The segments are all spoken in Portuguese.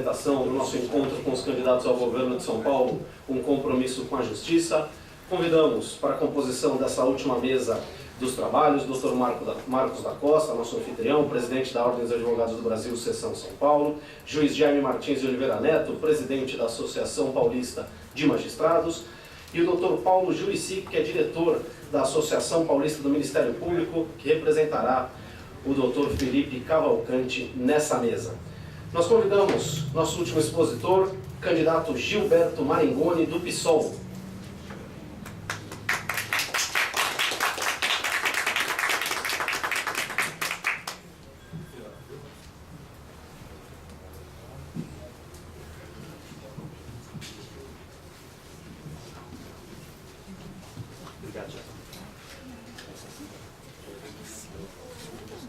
apresentação do nosso encontro com os candidatos ao governo de São Paulo, um compromisso com a justiça. Convidamos para a composição dessa última mesa dos trabalhos, Dr. Marcos da Costa, nosso anfitrião, presidente da Ordem dos Advogados do Brasil, Seção São Paulo, juiz Jaime Martins de Oliveira Neto, presidente da Associação Paulista de Magistrados, e o Dr. Paulo Juricic, que é diretor da Associação Paulista do Ministério Público, que representará o Dr. Felipe Cavalcante nessa mesa. Nós convidamos nosso último expositor, candidato Gilberto Marengoni, do PSOL.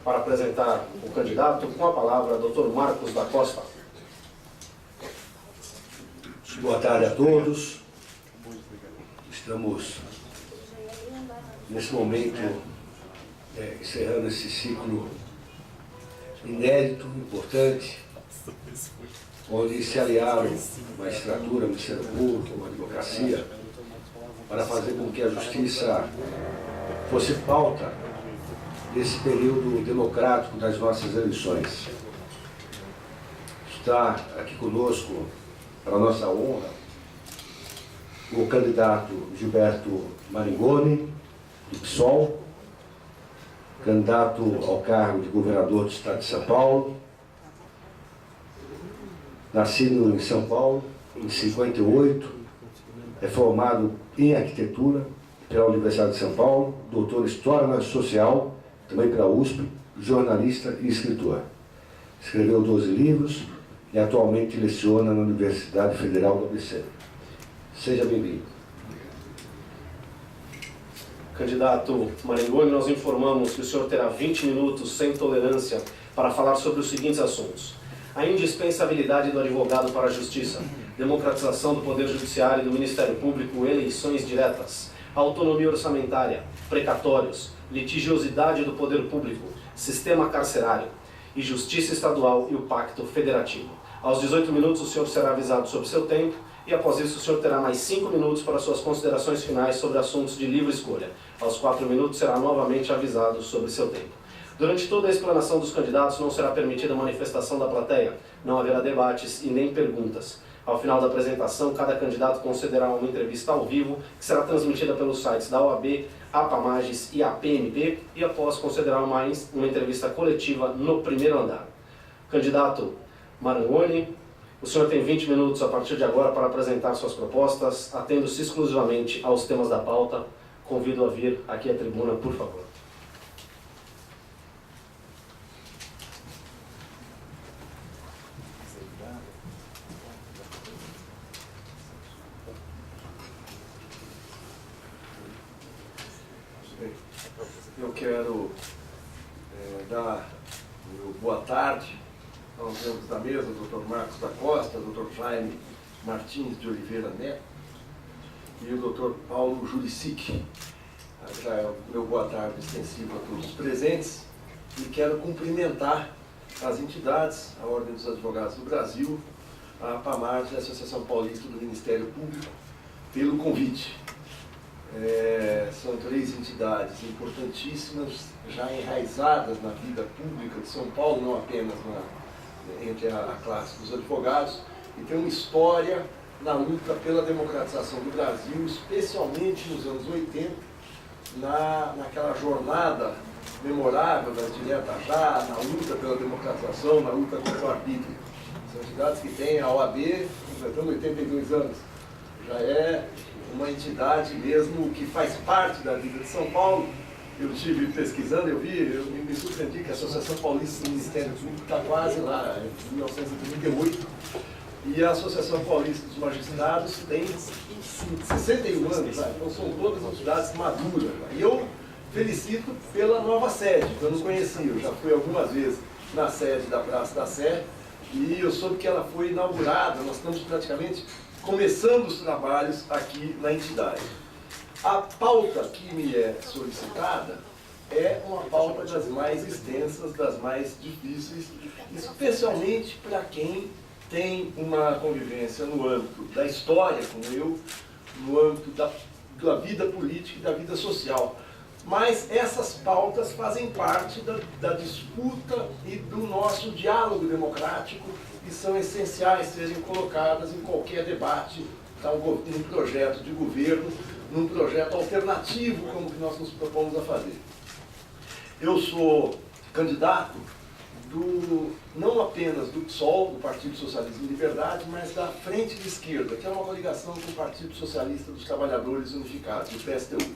Para apresentar o candidato, com a palavra, Dr. Marcos da Costa. Boa tarde a todos. Estamos, nesse momento, encerrando esse ciclo inédito, importante, onde se aliaram a magistratura, o Ministério Público, a advocacia, para fazer com que a justiça fosse pauta desse período democrático das nossas eleições. Está aqui conosco, para nossa honra, o candidato Gilberto Marengoni, do PSOL, candidato ao cargo de governador do Estado de São Paulo, nascido em São Paulo em 58, é formado em arquitetura pela Universidade de São Paulo, doutor em História Social, também pela USP, jornalista e escritor. Escreveu 12 livros e atualmente leciona na Universidade Federal do ABC. Seja bem-vindo. Candidato Marengoni, nós informamos que o senhor terá 20 minutos sem tolerância para falar sobre os seguintes assuntos: a indispensabilidade do advogado para a justiça, democratização do Poder Judiciário e do Ministério Público, eleições diretas, autonomia orçamentária, precatórios, litigiosidade do poder público, sistema carcerário e justiça estadual e o pacto federativo. Aos 18 minutos o senhor será avisado sobre seu tempo e após isso o senhor terá mais 5 minutos para suas considerações finais sobre assuntos de livre escolha. Aos 4 minutos será novamente avisado sobre seu tempo. Durante toda a explanação dos candidatos não será permitida manifestação da plateia, não haverá debates e nem perguntas. Ao final da apresentação, cada candidato concederá uma entrevista ao vivo, que será transmitida pelos sites da OAB, APAMAGES e APMP, e após concederá uma entrevista coletiva no primeiro andar. Candidato Marengoni, o senhor tem 20 minutos a partir de agora para apresentar suas propostas, atendo-se exclusivamente aos temas da pauta. Convido a vir aqui à tribuna, por favor. Eu quero dar boa tarde aos membros da mesa, Dr. Marcos da Costa, Dr. Jaime Martins de Oliveira Neto e o Dr. Paulo Juricic. Já é o meu boa tarde extensivo a todos os presentes e quero cumprimentar as entidades, a Ordem dos Advogados do Brasil, a APAMAGES e a Associação Paulista do Ministério Público pelo convite. São 3 entidades importantíssimas, já enraizadas na vida pública de São Paulo, não apenas entre a classe dos advogados, e tem uma história na luta pela democratização do Brasil, especialmente nos anos 80, naquela jornada memorável das diretas já, na luta pela democratização, na luta contra o arbítrio. São entidades que têm a OAB completando 82 anos. Já é uma entidade mesmo que faz parte da vida de São Paulo. Eu estive pesquisando, eu me surpreendi que a Associação Paulista do Ministério Público está quase lá, em 1938, e a Associação Paulista dos Magistrados tem 61 anos, então são todas entidades maduras. E eu felicito pela nova sede, que eu não conhecia, eu já fui algumas vezes na sede da Praça da Sé, e eu soube que ela foi inaugurada, nós estamos praticamente começando os trabalhos aqui na entidade. A pauta que me é solicitada é uma pauta das mais extensas, das mais difíceis, especialmente para quem tem uma convivência no âmbito da história, como eu, no âmbito da vida política e da vida social. Mas essas pautas fazem parte da disputa e do nosso diálogo democrático e são essenciais serem colocadas em qualquer debate, num projeto de governo, num projeto alternativo como o que nós nos propomos a fazer. Eu sou candidato não apenas do PSOL, do Partido Socialista e Liberdade, mas da Frente de Esquerda, que é uma coligação com o Partido Socialista dos Trabalhadores Unificados, o PSTU.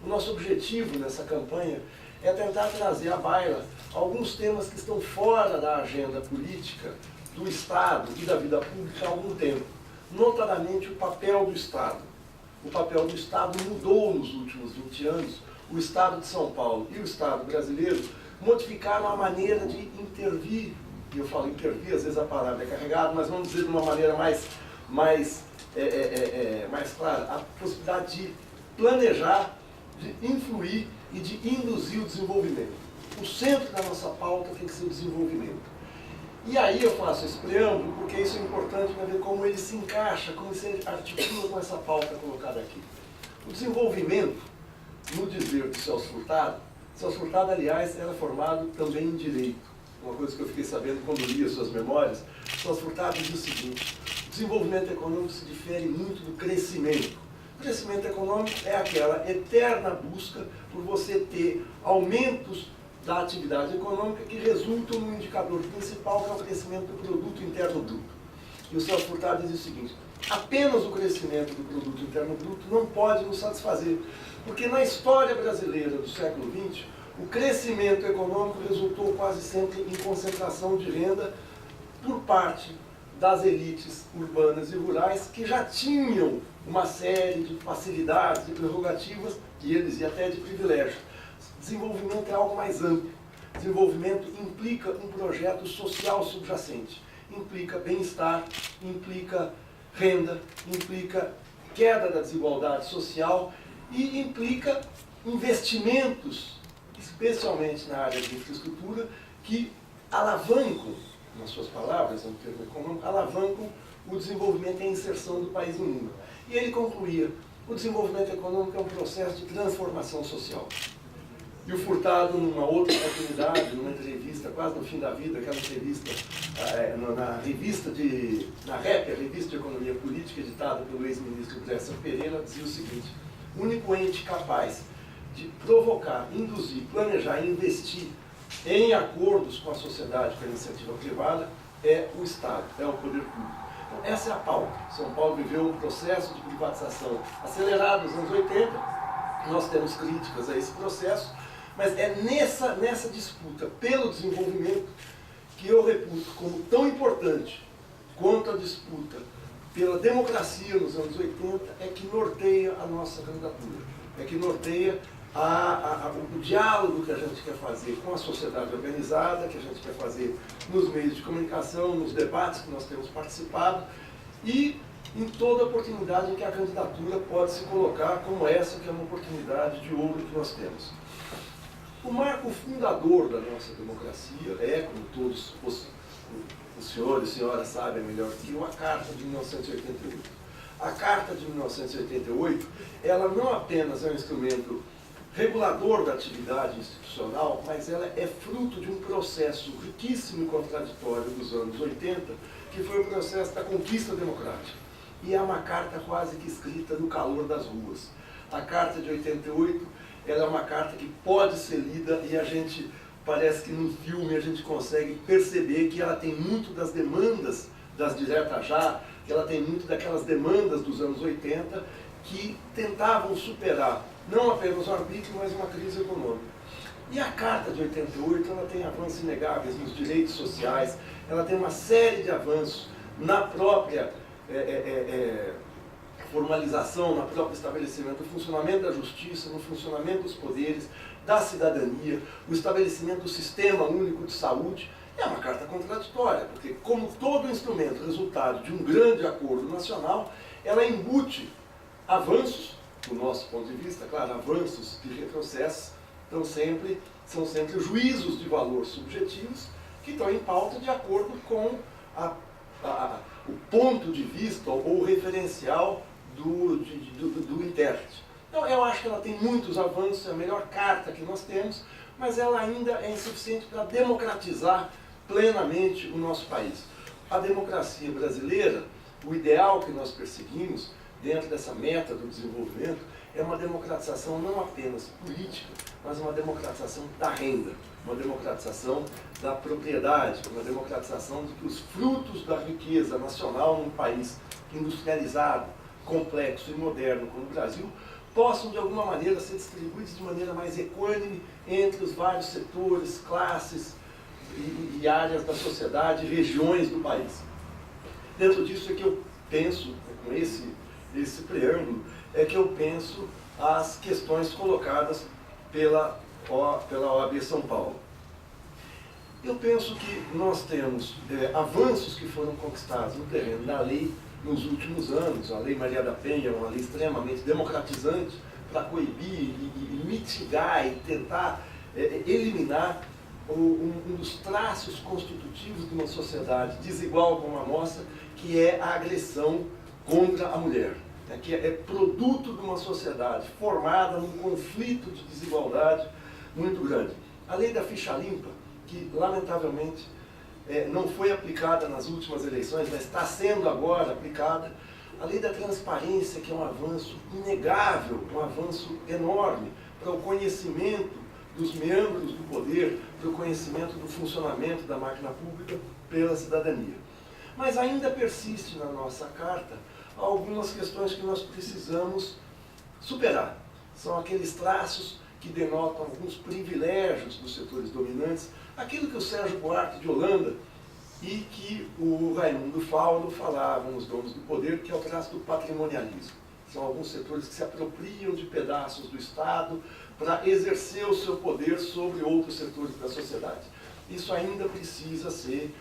O nosso objetivo nessa campanha é tentar trazer à baila alguns temas que estão fora da agenda política do Estado e da vida pública há algum tempo. Notadamente o papel do Estado. O papel do Estado mudou nos últimos 20 anos. O Estado de São Paulo e o Estado brasileiro modificaram a maneira de intervir, e eu falo intervir, às vezes a palavra é carregada, mas vamos dizer de uma maneira mais clara, a possibilidade de planejar, de influir e de induzir o desenvolvimento. O centro da nossa pauta tem que ser o desenvolvimento. E aí eu faço esse preâmbulo porque isso é importante para ver como ele se encaixa, como ele se articula com essa pauta colocada aqui. O desenvolvimento, no dizer de Celso Furtado, aliás, era formado também em Direito. Uma coisa que eu fiquei sabendo quando li as suas memórias, Celso Furtado diz o seguinte: o desenvolvimento econômico se difere muito do crescimento. O crescimento econômico é aquela eterna busca por você ter aumentos da atividade econômica que resultam no indicador principal, que é o crescimento do produto interno bruto. E o Celso Furtado diz o seguinte: apenas o crescimento do produto interno bruto não pode nos satisfazer, porque na história brasileira do século XX, o crescimento econômico resultou quase sempre em concentração de renda por parte das elites urbanas e rurais que já tinham uma série de facilidades, de prerrogativas, e até de privilégios. Desenvolvimento é algo mais amplo. Desenvolvimento implica um projeto social subjacente, implica bem-estar, implica renda, implica queda da desigualdade social e implica investimentos, especialmente na área de infraestrutura, que alavancam, nas suas palavras, no termo econômico, alavancam o desenvolvimento e a inserção do país no mundo. E ele concluía: o desenvolvimento econômico é um processo de transformação social. E o Furtado, numa outra oportunidade, numa entrevista, quase no fim da vida, aquela entrevista na REP, a Revista de Economia Política, editada pelo ex-ministro Bressan Pereira, dizia o seguinte: o único ente capaz de provocar, induzir, planejar e investir em acordos com a sociedade, com a iniciativa privada, é o Estado, é o poder público. Então, essa é a pauta. São Paulo viveu um processo de privatização acelerado nos anos 80, nós temos críticas a esse processo, mas é nessa disputa pelo desenvolvimento que eu reputo como tão importante quanto a disputa pela democracia nos anos 80 é que norteia a nossa candidatura, é que norteia o diálogo que a gente quer fazer com a sociedade organizada, que a gente quer fazer nos meios de comunicação, nos debates que nós temos participado e em toda oportunidade em que a candidatura pode se colocar como essa, que é uma oportunidade de ouro que nós temos. O marco fundador da nossa democracia é, como todos os senhores e senhoras sabem melhor que eu, a Carta de 1988. A Carta de 1988, ela não apenas é um instrumento regulador da atividade institucional, mas ela é fruto de um processo riquíssimo e contraditório dos anos 80, que foi o processo da conquista democrática. E é uma carta quase que escrita no calor das ruas. A Carta de 88, ela é uma carta que pode ser lida e a gente, parece que no filme a gente consegue perceber que ela tem muito das demandas das diretas já, que ela tem muito daquelas demandas dos anos 80 que tentavam superar não apenas o arbítrio, mas uma crise econômica. E a Carta de 88, ela tem avanços inegáveis nos direitos sociais, ela tem uma série de avanços na própria formalização, no próprio estabelecimento do funcionamento da justiça, no funcionamento dos poderes, da cidadania, o estabelecimento do sistema único de saúde. É uma carta contraditória, porque como todo instrumento resultado de um grande acordo nacional, ela embute avanços, do nosso ponto de vista, claro, avanços e retrocessos são sempre juízos de valor subjetivos que estão em pauta de acordo com a o ponto de vista ou o referencial do intérprete. Então, eu acho que ela tem muitos avanços, é a melhor carta que nós temos, mas ela ainda é insuficiente para democratizar plenamente o nosso país. A democracia brasileira, o ideal que nós perseguimos, dentro dessa meta do desenvolvimento, é uma democratização não apenas política, mas uma democratização da renda, uma democratização da propriedade, uma democratização de que os frutos da riqueza nacional num país industrializado, complexo e moderno como o Brasil, possam de alguma maneira ser distribuídos de maneira mais equânime entre os vários setores, classes e áreas da sociedade, regiões do país. Dentro disso é que eu penso, com esse preâmbulo, é que eu penso as questões colocadas pela OAB São Paulo. Eu penso que nós temos avanços que foram conquistados no terreno da lei nos últimos anos. A Lei Maria da Penha é uma lei extremamente democratizante para coibir e mitigar e tentar eliminar um dos traços constitutivos de uma sociedade desigual como a nossa, que é a agressão contra a mulher, que é produto de uma sociedade formada num conflito de desigualdade muito grande. A lei da ficha limpa, que lamentavelmente não foi aplicada nas últimas eleições, mas está sendo agora aplicada. A lei da transparência, que é um avanço inegável, um avanço enorme para o conhecimento dos membros do poder, para o conhecimento do funcionamento da máquina pública pela cidadania. Mas ainda persiste na nossa carta algumas questões que nós precisamos superar. São aqueles traços que denotam alguns privilégios dos setores dominantes, aquilo que o Sérgio Buarque de Holanda e que o Raimundo Fauno falavam nos Donos do Poder, que é o traço do patrimonialismo. São alguns setores que se apropriam de pedaços do Estado para exercer o seu poder sobre outros setores da sociedade. Isso ainda precisa ser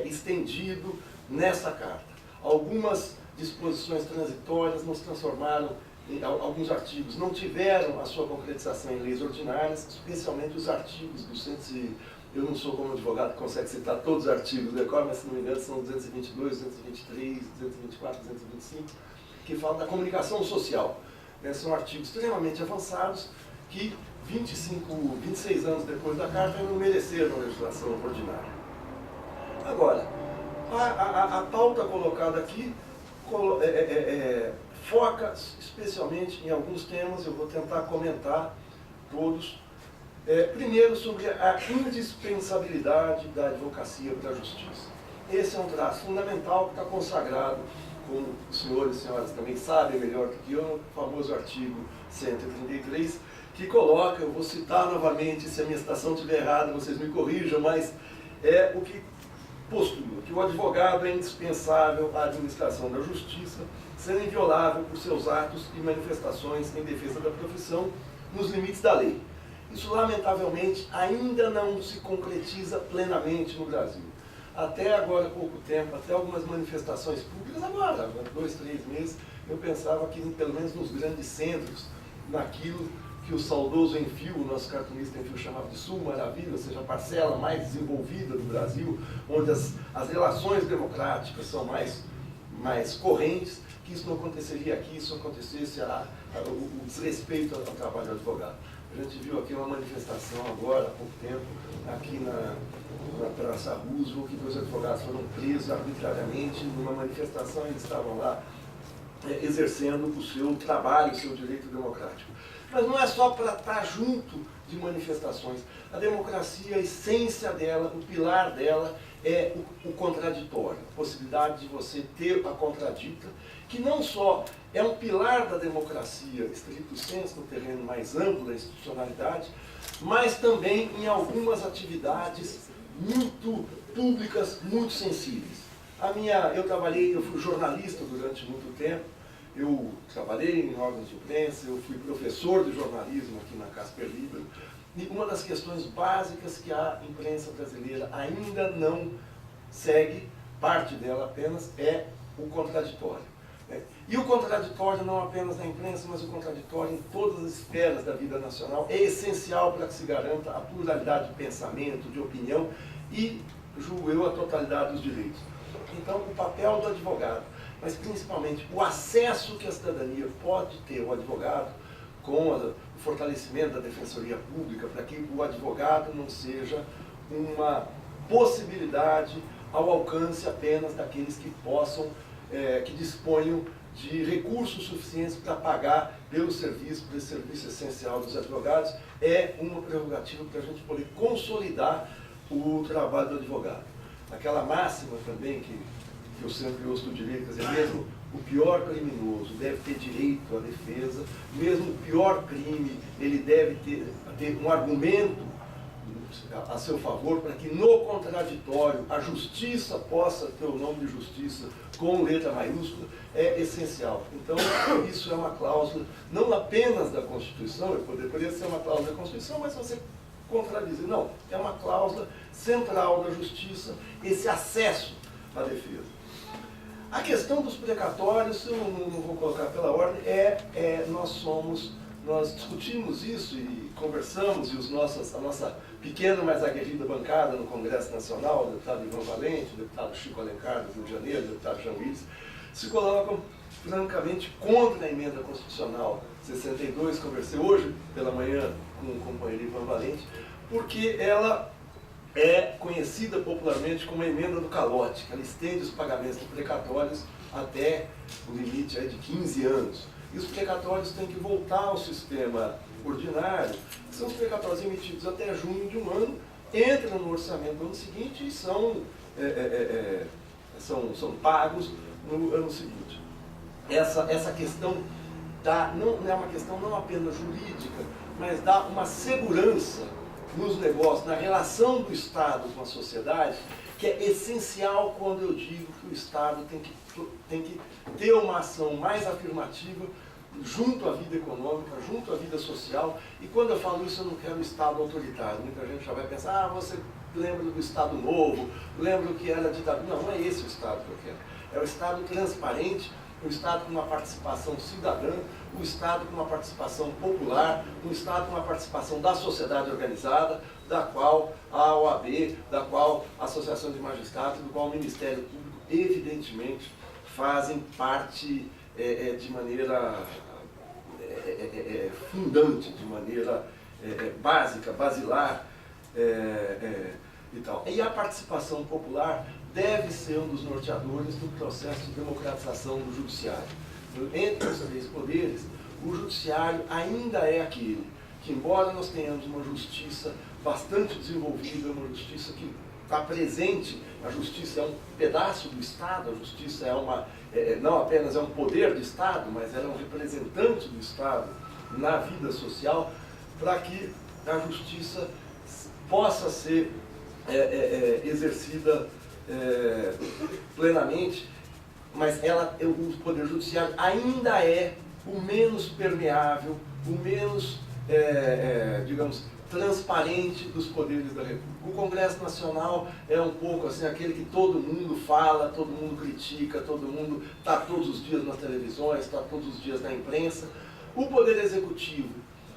estendido nessa carta. Algumas disposições transitórias nos transformaram em alguns artigos, não tiveram a sua concretização em leis ordinárias, especialmente os artigos do eu não sou como advogado que consegue citar todos os artigos do ECOR, mas se não me engano são 222, 223, 224, 225, que falam da comunicação social. São artigos extremamente avançados que 26 anos depois da carta não mereceram a legislação ordinária. Agora, a pauta colocada aqui foca especialmente em alguns temas, eu vou tentar comentar todos. Primeiro, sobre a indispensabilidade da advocacia para a justiça. Esse é um traço fundamental que está consagrado, como os senhores e senhoras também sabem melhor do que eu, no famoso artigo 133, que coloca, eu vou citar novamente, se a minha citação estiver errada, vocês me corrijam, mas é o que postula, que o advogado é indispensável à administração da justiça, sendo inviolável por seus atos e manifestações em defesa da profissão, nos limites da lei. Isso, lamentavelmente, ainda não se concretiza plenamente no Brasil. Até agora, há pouco tempo, até algumas manifestações públicas, agora, 2, 3 meses, eu pensava que, pelo menos nos grandes centros, naquilo que o saudoso Enfio, o nosso cartunista Enfio chamava de Sul Maravilha, ou seja, a parcela mais desenvolvida do Brasil, onde as relações democráticas são mais correntes, que isso não aconteceria aqui, isso acontecesse o desrespeito ao trabalho do advogado. A gente viu aqui uma manifestação agora, há pouco tempo, aqui na Praça Roosevelt, que 2 advogados foram presos arbitrariamente numa manifestação, eles estavam lá exercendo o seu trabalho, o seu direito democrático. Mas não é só para estar junto de manifestações. A democracia, a essência dela, o pilar dela é o contraditório, a possibilidade de você ter a contradita, que não só é um pilar da democracia, estricto sensu, no terreno mais amplo da institucionalidade, mas também em algumas atividades muito públicas, muito sensíveis. Eu fui jornalista durante muito tempo, eu trabalhei em órgãos de imprensa, eu fui professor de jornalismo aqui na Casper Libero, e uma das questões básicas que a imprensa brasileira ainda não segue, parte dela apenas, é o contraditório. E o contraditório não apenas na imprensa, mas o contraditório em todas as esferas da vida nacional é essencial para que se garanta a pluralidade de pensamento, de opinião e, julgo eu, a totalidade dos direitos. Então, o papel do advogado, mas principalmente o acesso que a cidadania pode ter ao advogado com o fortalecimento da defensoria pública, para que o advogado não seja uma possibilidade ao alcance apenas daqueles que possam, que disponham de recursos suficientes para pagar pelo serviço, por esse serviço essencial dos advogados, é uma prerrogativa para a gente poder consolidar o trabalho do advogado. Aquela máxima também que eu sempre ouço do direito, quer dizer, mesmo o pior criminoso deve ter direito à defesa, mesmo o pior crime, ele deve ter um argumento a seu favor, para que no contraditório a justiça possa ter o nome de justiça com letra maiúscula, é essencial. Então, isso é uma cláusula, não apenas da Constituição, poderia ser uma cláusula da Constituição, mas você contradizer, não, é uma cláusula central da justiça, esse acesso à defesa. A questão dos precatórios, eu não vou colocar pela ordem, nós discutimos isso e conversamos, e a nossa pequena, mas aguerrida bancada no Congresso Nacional, o deputado Ivan Valente, o deputado Chico Alencar do Rio de Janeiro, o deputado Jean Willis, se colocam francamente contra a emenda constitucional 62, conversei hoje pela manhã com o companheiro Ivan Valente, porque ela é conhecida popularmente como a emenda do calote, que ela estende os pagamentos de precatórios até o limite de 15 anos. E os precatórios têm que voltar ao sistema ordinário, são os precatórios emitidos até junho de um ano, entram no orçamento do ano seguinte e são pagos no ano seguinte. Essa questão não é uma questão não apenas jurídica, mas dá uma segurança nos negócios, na relação do Estado com a sociedade, que é essencial quando eu digo que o Estado tem que ter uma ação mais afirmativa junto à vida econômica, junto à vida social. E quando eu falo isso, eu não quero um Estado autoritário. Muita gente já vai pensar, você lembra do Estado Novo, lembra o que era a ditadura. Não é esse o Estado que eu quero. É o Estado transparente, um Estado com uma participação cidadã, um Estado com uma participação popular, um Estado com uma participação da sociedade organizada, da qual a OAB, da qual a Associação de Magistrados, do qual o Ministério Público, evidentemente, fazem parte de maneira fundante, de maneira básica, basilar e tal. E a participação popular deve ser um dos norteadores do processo de democratização do judiciário. Entre os três poderes, o judiciário ainda é aquele que, embora nós tenhamos uma justiça bastante desenvolvida, uma justiça que está presente, a justiça é um pedaço do Estado, a justiça não apenas é um poder do Estado, mas ela é um representante do Estado na vida social, para que a justiça possa ser exercida plenamente, mas o Poder Judiciário ainda é o menos permeável, o menos, digamos, transparente dos poderes da República. O Congresso Nacional é um pouco assim, aquele que todo mundo fala, todo mundo critica, todo mundo está todos os dias nas televisões, está todos os dias na imprensa. O Poder Executivo,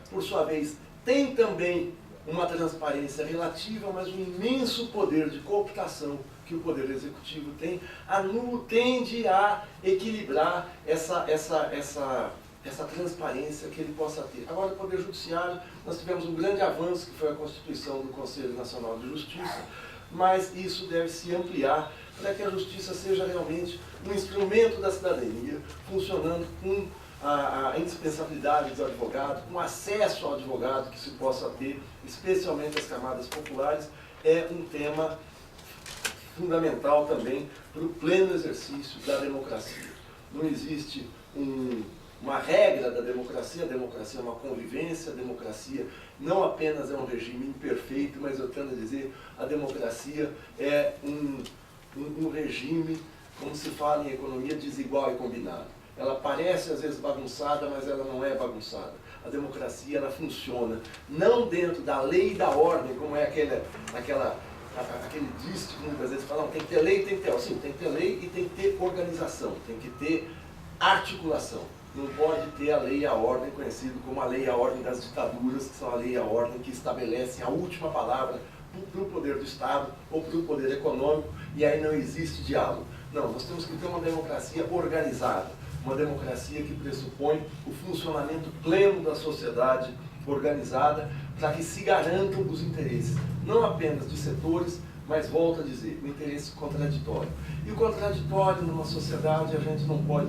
por sua vez, tem também uma transparência relativa, mas um imenso poder de cooptação que o Poder Executivo tem, tende a equilibrar essa transparência que ele possa ter. Agora, o Poder Judiciário, nós tivemos um grande avanço, que foi a Constituição do Conselho Nacional de Justiça, mas isso deve se ampliar para que a Justiça seja realmente um instrumento da cidadania, funcionando com a indispensabilidade do advogado, com acesso ao advogado que se possa ter, especialmente as camadas populares, é um tema fundamental também para o pleno exercício da democracia. Não existe uma regra da democracia, a democracia é uma convivência, a democracia não apenas é um regime imperfeito, mas eu tendo a dizer, a democracia é um regime, como se fala em economia, desigual e combinado. Ela parece às vezes bagunçada, mas ela não é bagunçada. A democracia, ela funciona não dentro da lei e da ordem, como é aquele diz que muitas vezes falam, tem que ter lei, tem que ter... Sim, tem que ter lei e tem que ter organização, tem que ter articulação. Não pode ter a lei e a ordem, conhecido como a lei e a ordem das ditaduras, que são a lei e a ordem que estabelecem a última palavra para o poder do Estado ou para o poder econômico, e aí não existe diálogo. Não, nós temos que ter uma democracia organizada, uma democracia que pressupõe o funcionamento pleno da sociedade organizada para que se garantam os interesses, não apenas de setores, mas, volto a dizer, o interesse contraditório. E o contraditório numa sociedade, a gente não pode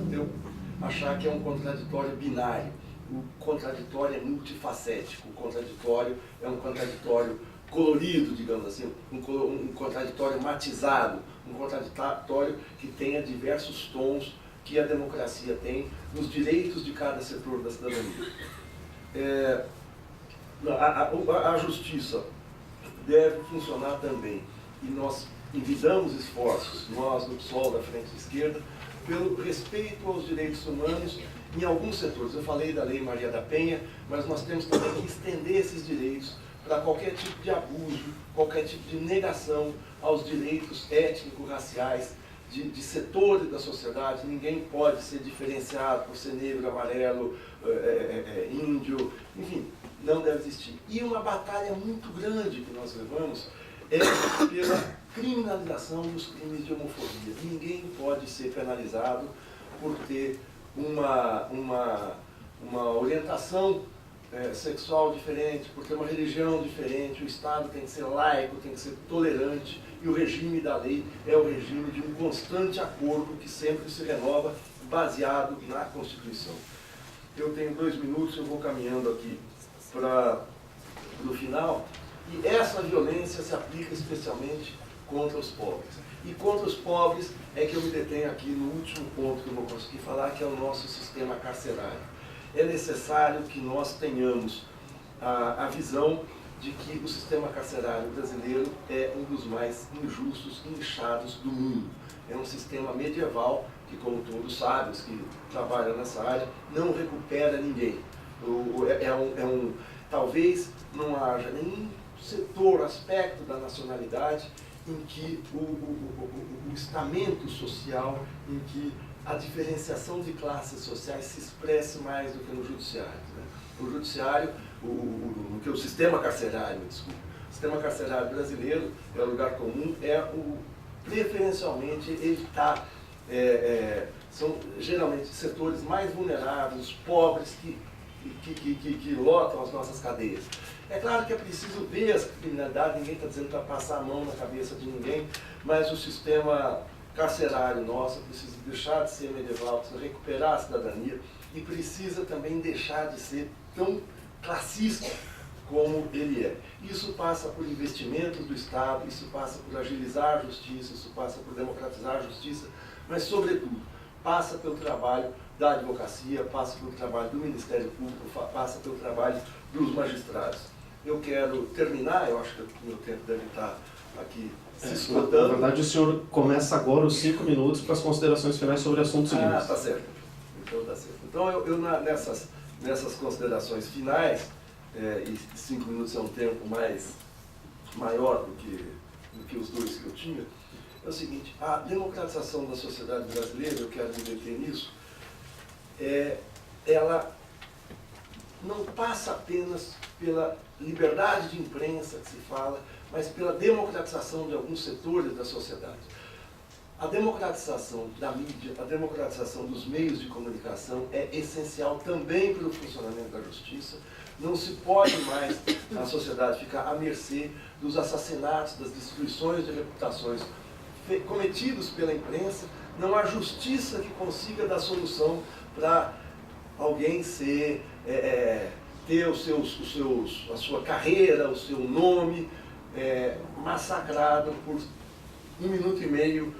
achar que é um contraditório binário. O contraditório é multifacético, o contraditório é um contraditório colorido, digamos assim, um contraditório matizado, um contraditório que tenha diversos tons que a democracia tem nos direitos de cada setor da cidadania. A justiça deve funcionar também, e nós envidamos esforços, nós do PSOL, da Frente de Esquerda, pelo respeito aos direitos humanos em alguns setores. Eu falei da Lei Maria da Penha, mas nós temos também que estender esses direitos para qualquer tipo de abuso, qualquer tipo de negação aos direitos étnico-raciais de setores da sociedade. Ninguém pode ser diferenciado por ser negro, amarelo, índio, enfim, não deve existir. E uma batalha muito grande que nós levamos é pela criminalização dos crimes de homofobia. Ninguém pode ser penalizado por ter uma orientação sexual diferente, por ter uma religião diferente. O Estado tem que ser laico, tem que ser tolerante, e o regime da lei é o regime de um constante acordo que sempre se renova, baseado na Constituição. Eu tenho 2 minutos, eu vou caminhando aqui para o final, e essa violência se aplica especialmente contra os pobres. E contra os pobres é que eu me detenho aqui no último ponto que eu vou conseguir falar, que é o nosso sistema carcerário. É necessário que nós tenhamos a visão de que o sistema carcerário brasileiro é um dos mais injustos e inchados do mundo. É um sistema medieval que, como todos sabem, os que trabalham nessa área, não recupera ninguém. Talvez não haja nenhum setor, aspecto da nacionalidade em que o estamento social, em que a diferenciação de classes sociais se expresse mais do que no judiciário. Né? No judiciário, o sistema carcerário, desculpa, o sistema carcerário brasileiro, é o lugar comum, preferencialmente evitar, são geralmente setores mais vulneráveis, pobres, que lotam as nossas cadeias. É claro que é preciso ver essa criminalidade, ninguém está dizendo para passar a mão na cabeça de ninguém, mas o sistema carcerário nosso precisa deixar de ser medieval, precisa recuperar a cidadania e precisa também deixar de ser tão classista como ele é. Isso passa por investimentos do Estado, isso passa por agilizar a justiça, isso passa por democratizar a justiça, mas, sobretudo, passa pelo trabalho da advocacia, passa pelo trabalho do Ministério Público, passa pelo trabalho dos magistrados. Eu quero terminar, eu acho que o meu tempo deve estar aqui se esgotando. Na verdade, o senhor começa agora os 5 minutos para as considerações finais sobre assuntos seguintes. Ah, tá certo. Então, tá certo. Então, nessas considerações finais, e 5 minutos é um tempo maior do que os 2 que eu tinha, é o seguinte: a democratização da sociedade brasileira, eu quero me deter nisso, ela não passa apenas pela liberdade de imprensa que se fala, mas pela democratização de alguns setores da sociedade. A democratização da mídia, a democratização dos meios de comunicação é essencial também para o funcionamento da justiça. Não se pode mais a sociedade ficar à mercê dos assassinatos, das destruições de reputações cometidos pela imprensa. Não há justiça que consiga dar solução para alguém ter a sua carreira, o seu nome massacrado por 1 minuto e meio,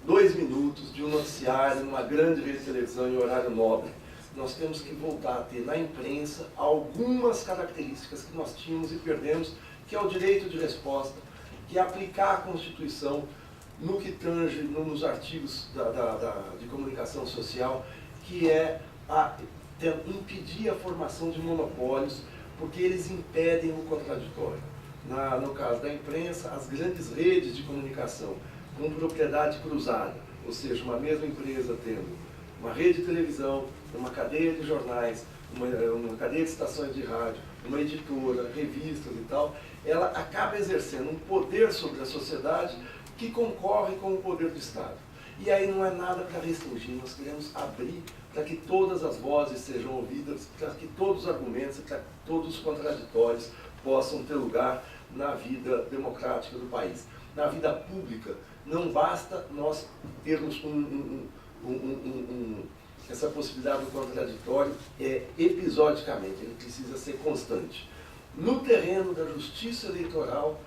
2 minutos de um noticiário numa grande rede de televisão em horário nobre. Nós temos que voltar a ter na imprensa algumas características que nós tínhamos e perdemos, que é o direito de resposta, que é aplicar a Constituição no que tange nos artigos de comunicação social, que é impedir a formação de monopólios, porque eles impedem o contraditório. No caso da imprensa, as grandes redes de comunicação com propriedade cruzada, ou seja, uma mesma empresa tendo uma rede de televisão, uma cadeia de jornais, uma cadeia de estações de rádio, uma editora, revistas e tal, ela acaba exercendo um poder sobre a sociedade que concorre com o poder do Estado. E aí não é nada para restringir, nós queremos abrir para que todas as vozes sejam ouvidas, para que todos os argumentos, para que todos os contraditórios possam ter lugar na vida democrática do país. Na vida pública, não basta nós termos essa possibilidade do contraditório episodicamente, ele precisa ser constante. No terreno da justiça eleitoral,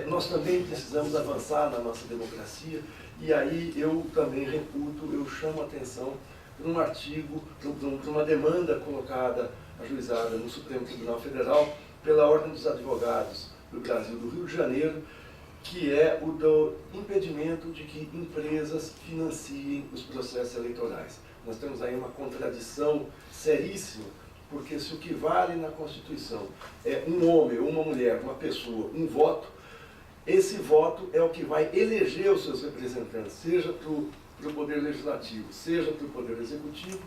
nós também precisamos avançar na nossa democracia, e aí eu também reputo, eu chamo a atenção para um artigo, para uma demanda colocada, ajuizada no Supremo Tribunal Federal pela Ordem dos Advogados do Brasil, do Rio de Janeiro, que é o do impedimento de que empresas financiem os processos eleitorais. Nós temos aí uma contradição seríssima, porque se o que vale na Constituição é um homem ou uma mulher, uma pessoa, um voto, esse voto é o que vai eleger os seus representantes, seja para o Poder Legislativo, seja para o Poder Executivo,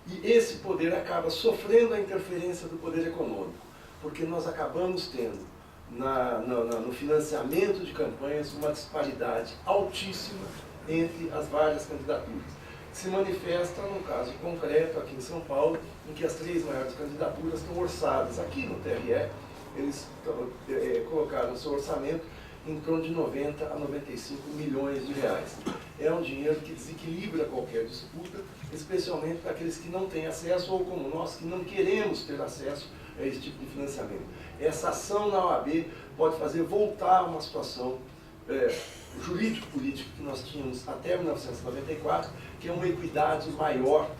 e esse poder acaba sofrendo a interferência do poder econômico, porque nós acabamos tendo no financiamento de campanhas uma disparidade altíssima entre as várias candidaturas, que se manifesta num caso concreto aqui em São Paulo, em que as 3 maiores candidaturas estão orçadas. Aqui no TRE, eles colocaram seu orçamento em torno de 90 a 95 milhões de reais. É um dinheiro que desequilibra qualquer disputa, especialmente para aqueles que não têm acesso, ou como nós, que não queremos ter acesso a esse tipo de financiamento. Essa ação na OAB pode fazer voltar a uma situação jurídico-política que nós tínhamos até 1994, que é uma equidade maior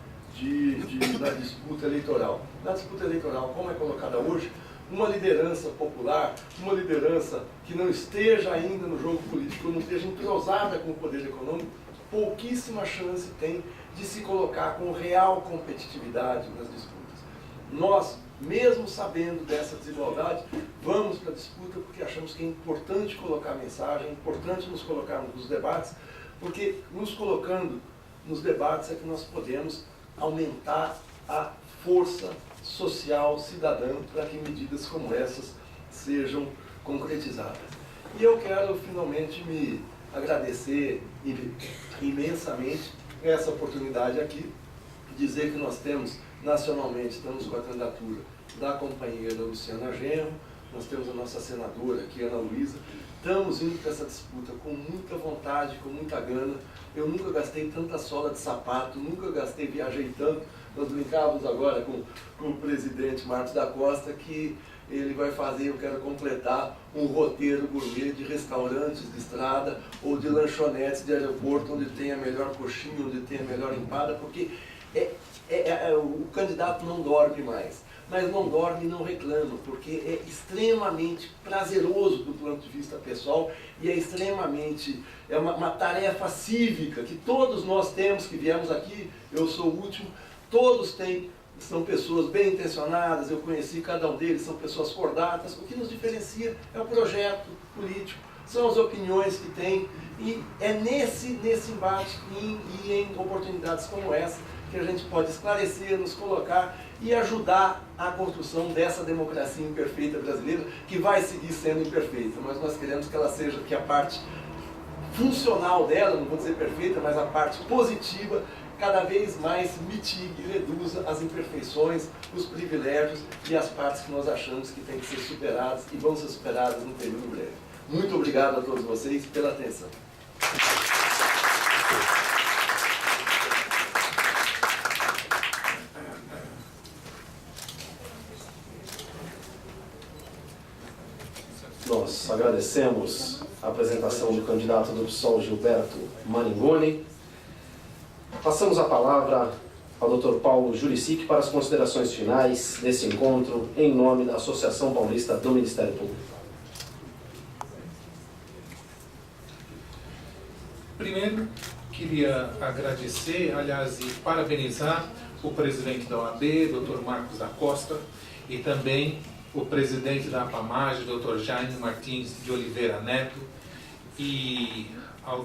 na disputa eleitoral. Na disputa eleitoral, como é colocada hoje, uma liderança popular, uma liderança que não esteja ainda no jogo político, não esteja entrosada com o poder econômico, pouquíssima chance tem de se colocar com real competitividade nas disputas. Nós, mesmo sabendo dessa desigualdade, vamos para a disputa porque achamos que é importante colocar a mensagem, é importante nos colocarmos nos debates, porque nos colocando nos debates é que nós podemos aumentar a força social, cidadã, para que medidas como essas sejam concretizadas. E eu quero finalmente me agradecer imensamente essa oportunidade aqui, dizer que nós temos nacionalmente, estamos com a candidatura da companheira Luciana Genro, nós temos a nossa senadora aqui, Ana Luísa, estamos indo para essa disputa com muita vontade, com muita gana. Eu nunca gastei tanta sola de sapato, nunca viajei tanto. Nós brincávamos agora com o presidente Marcos da Costa que ele vai fazer, eu quero completar um roteiro gourmet de restaurantes de estrada ou de lanchonetes de aeroporto, onde tem a melhor coxinha, onde tem a melhor empada, porque o candidato não dorme mais. Mas não dorme e não reclama, porque é extremamente prazeroso do ponto de vista pessoal e é extremamente, uma tarefa cívica que todos nós temos que viemos aqui, eu sou o último, todos têm, são pessoas bem intencionadas, eu conheci cada um deles, são pessoas cordatas, o que nos diferencia é o projeto político, são as opiniões que tem, e é nesse embate e em oportunidades como essa que a gente pode esclarecer, nos colocar e ajudar a construção dessa democracia imperfeita brasileira, que vai seguir sendo imperfeita, mas nós queremos que ela seja, que a parte funcional dela, não vou dizer perfeita, mas a parte positiva, cada vez mais mitigue e reduza as imperfeições, os privilégios e as partes que nós achamos que têm que ser superadas e vão ser superadas num período breve. Muito obrigado a todos vocês pela atenção. Nós agradecemos a apresentação do candidato do PSOL, Gilberto Maningoni. Passamos a palavra ao Dr. Paulo Juricic para as considerações finais desse encontro, em nome da Associação Paulista do Ministério Público. Primeiro, queria agradecer, aliás, e parabenizar o presidente da OAB, Dr. Marcos da Costa, e também o presidente da APAMAGE, Dr. Jaime Martins de Oliveira Neto, e ao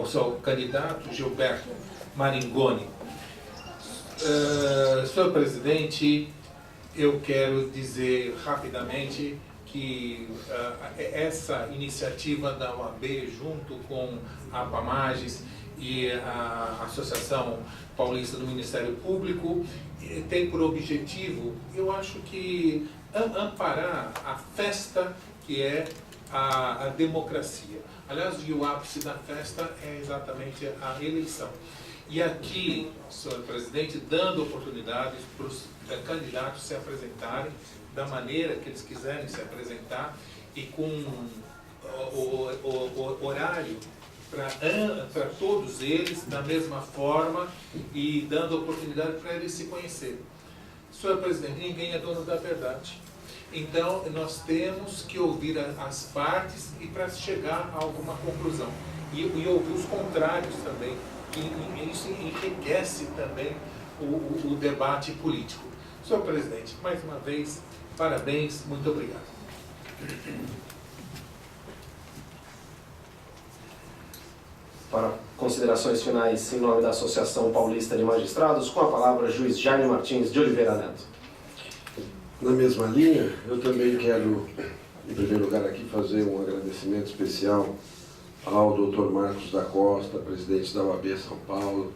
seu candidato Gilberto Maningoni. Senhor presidente, eu quero dizer rapidamente que essa iniciativa da OAB, junto com a APAMAGES e a Associação Paulista do Ministério Público, tem por objetivo, eu acho que, amparar a festa que é a democracia. Aliás, o ápice da festa é exatamente a eleição. E aqui, senhor presidente, dando oportunidades para os candidatos se apresentarem da maneira que eles quiserem se apresentar e com o horário para todos eles da mesma forma e dando oportunidade para eles se conhecerem. Senhor presidente, ninguém é dono da verdade. Então, nós temos que ouvir as partes e para chegar a alguma conclusão. E ouvir os contrários também. E isso enriquece também o debate político. Senhor presidente, mais uma vez, parabéns, muito obrigado. Para considerações finais, em nome da Associação Paulista de Magistrados, com a palavra, juiz Jaime Martins de Oliveira Neto. Na mesma linha, eu também quero, em primeiro lugar, aqui fazer um agradecimento especial ao Dr. Marcos da Costa, presidente da OAB São Paulo,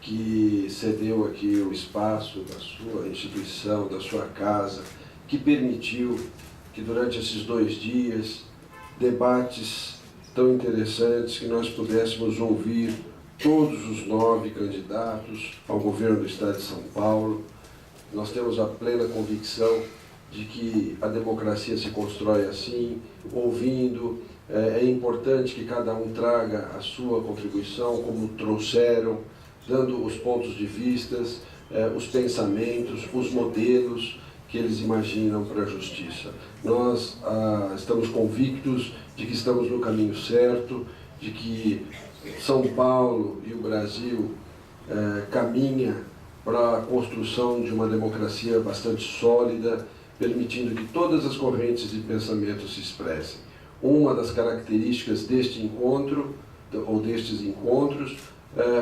que cedeu aqui o espaço da sua instituição, da sua casa, que permitiu que durante esses 2 dias, debates tão interessantes, que nós pudéssemos ouvir todos os 9 candidatos ao governo do Estado de São Paulo. Nós temos a plena convicção de que a democracia se constrói assim, ouvindo. É importante que cada um traga a sua contribuição, como trouxeram, dando os pontos de vista, os pensamentos, os modelos que eles imaginam para a justiça. Nós estamos convictos de que estamos no caminho certo, de que São Paulo e o Brasil caminha para a construção de uma democracia bastante sólida, permitindo que todas as correntes de pensamento se expressem. Uma das características deste encontro, ou destes encontros,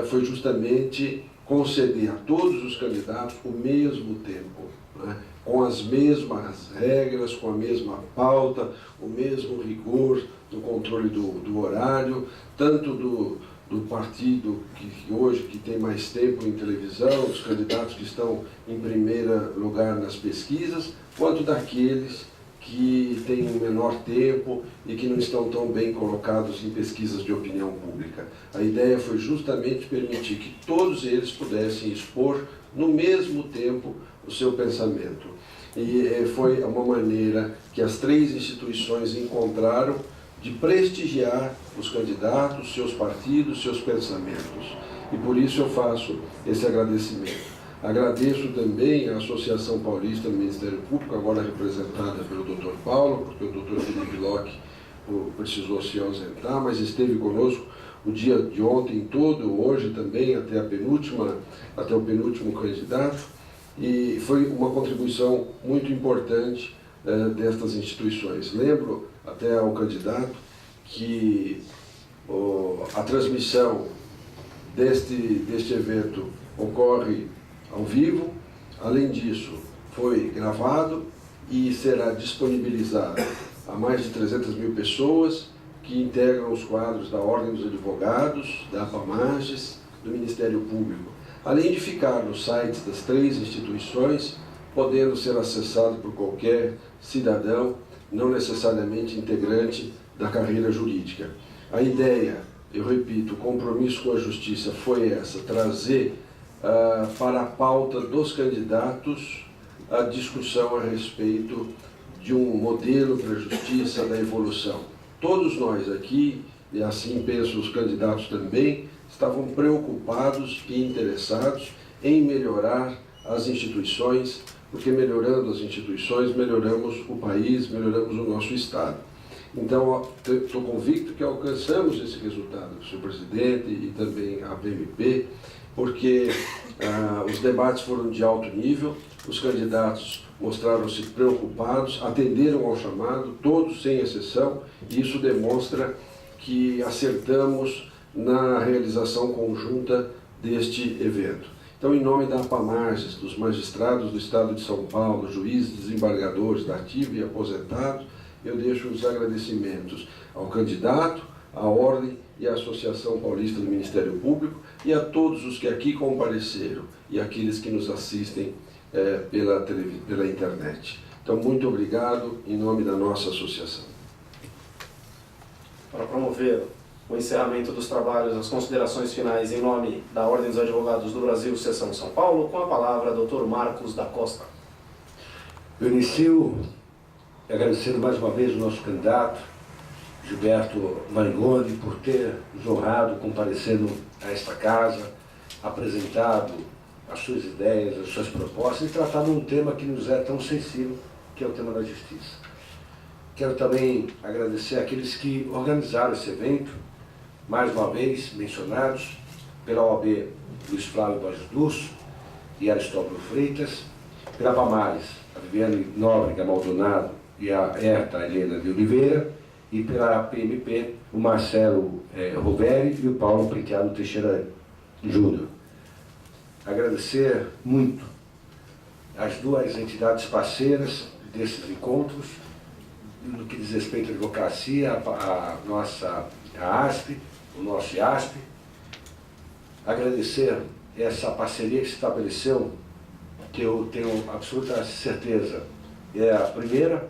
foi justamente conceder a todos os candidatos o mesmo tempo, né? Com as mesmas regras, com a mesma pauta, o mesmo rigor no controle do horário, tanto do partido que hoje que tem mais tempo em televisão, os candidatos que estão em primeiro lugar nas pesquisas, quanto daqueles que têm um menor tempo e que não estão tão bem colocados em pesquisas de opinião pública. A ideia foi justamente permitir que todos eles pudessem expor no mesmo tempo o seu pensamento. E foi uma maneira que as 3 instituições encontraram de prestigiar os candidatos, seus partidos, seus pensamentos. E por isso eu faço esse agradecimento. Agradeço também à Associação Paulista do Ministério Público, agora representada pelo Dr. Paulo, porque o Dr. Felipe Locke precisou se ausentar, mas esteve conosco o dia de ontem todo, hoje também, até o penúltimo candidato, e foi uma contribuição muito importante destas instituições. Lembro até ao candidato que a transmissão deste evento ocorre ao vivo, além disso foi gravado e será disponibilizado a mais de 300 mil pessoas que integram os quadros da Ordem dos Advogados, da APAMAGES, do Ministério Público, além de ficar nos sites das 3 instituições, podendo ser acessado por qualquer cidadão, não necessariamente integrante da carreira jurídica. A ideia, eu repito, o compromisso com a justiça foi essa, trazer para a pauta dos candidatos a discussão a respeito de um modelo para a justiça, da evolução. Todos nós aqui, e assim penso os candidatos também, estavam preocupados e interessados em melhorar as instituições, porque melhorando as instituições, melhoramos o país, melhoramos o nosso Estado. Então, estou convicto que alcançamos esse resultado, senhor presidente, e também a PMP, porque os debates foram de alto nível, os candidatos mostraram-se preocupados, atenderam ao chamado, todos sem exceção, e isso demonstra que acertamos na realização conjunta deste evento. Então, em nome da APAMAGES, dos magistrados do Estado de São Paulo, juízes, desembargadores da ativa e aposentados, eu deixo os agradecimentos ao candidato, à Ordem e à Associação Paulista do Ministério Público e a todos os que aqui compareceram e aqueles que nos assistem pela internet. Então, muito obrigado em nome da nossa associação. Para promover o encerramento dos trabalhos, as considerações finais em nome da Ordem dos Advogados do Brasil, Seção São Paulo, com a palavra, Dr. Marcos da Costa. Eu inicio agradecendo mais uma vez o nosso candidato, Gilberto Marigoni, por ter nos honrado comparecendo a esta casa, apresentado as suas ideias, as suas propostas e tratado um tema que nos é tão sensível, que é o tema da justiça. Quero também agradecer àqueles que organizaram esse evento, mais uma vez mencionados pela OAB Luiz Flávio Borges Lúcio e Aristóbulo Freitas, pela Pamares, a Viviane Nóbrega Maldonado e a Herta Helena de Oliveira, e pela PMP, o Marcelo Roveri e o Paulo Penteado Teixeira Júnior. Agradecer muito as duas entidades parceiras desses encontros, no que diz respeito à advocacia, a nossa ASP, o nosso IASP. Agradecer essa parceria que se estabeleceu, que eu tenho absoluta certeza é a primeira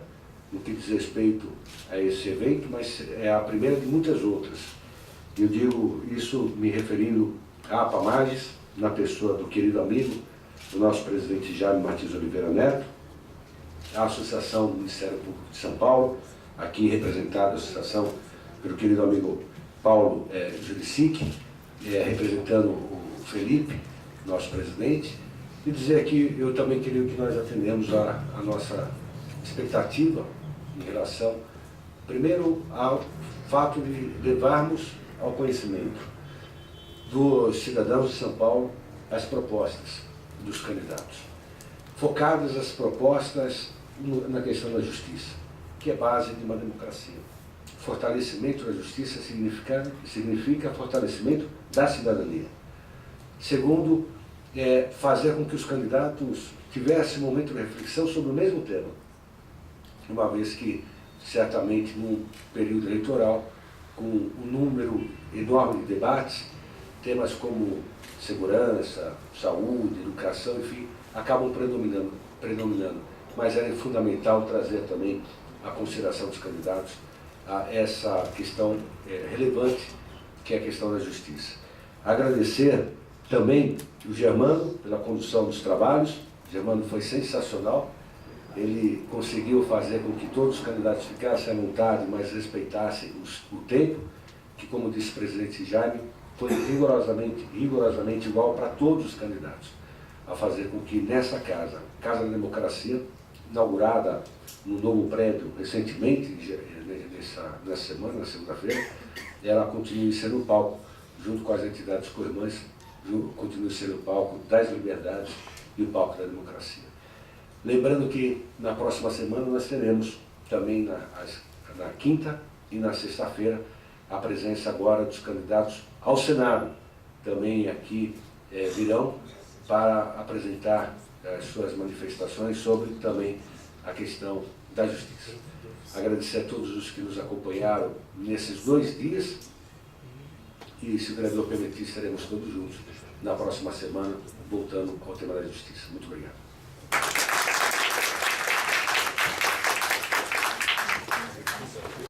no que diz respeito a esse evento, mas é a primeira de muitas outras. Eu digo isso me referindo à APAMAGES, na pessoa do querido amigo, do nosso presidente Jaime Martins Oliveira Neto, a Associação do Ministério Público de São Paulo, aqui representada a associação pelo querido amigo Paulo Juricic, representando o Felipe, nosso presidente, e dizer que eu também queria que nós atendemos a nossa expectativa em relação, primeiro, ao fato de levarmos ao conhecimento dos cidadãos de São Paulo as propostas dos candidatos, focadas as propostas na questão da justiça, que é base de uma democracia. Fortalecimento da justiça significa fortalecimento da cidadania. Segundo, fazer com que os candidatos tivessem um momento de reflexão sobre o mesmo tema, uma vez que, certamente, num período eleitoral, com um número enorme de debates, temas como segurança, saúde, educação, enfim, acabam predominando. Mas é fundamental trazer também a consideração dos candidatos a essa questão relevante, que é a questão da justiça. Agradecer também o Germano pela condução dos trabalhos. O Germano foi sensacional. Ele conseguiu fazer com que todos os candidatos ficassem à vontade, mas respeitassem o tempo, que, como disse o presidente Jaime, foi rigorosamente igual para todos os candidatos, a fazer com que nessa Casa da Democracia, inaugurada num novo prédio recentemente, nessa semana, na segunda-feira, ela continue sendo o palco, junto com as entidades co-irmãs, continue sendo o palco das liberdades e o palco da democracia. Lembrando que na próxima semana nós teremos também na quinta e na sexta-feira a presença agora dos candidatos ao Senado. Também aqui virão para apresentar as suas manifestações sobre também a questão da justiça. Agradecer a todos os que nos acompanharam nesses 2 dias e, se o vereador permitir, estaremos todos juntos na próxima semana, voltando ao tema da justiça. Muito obrigado.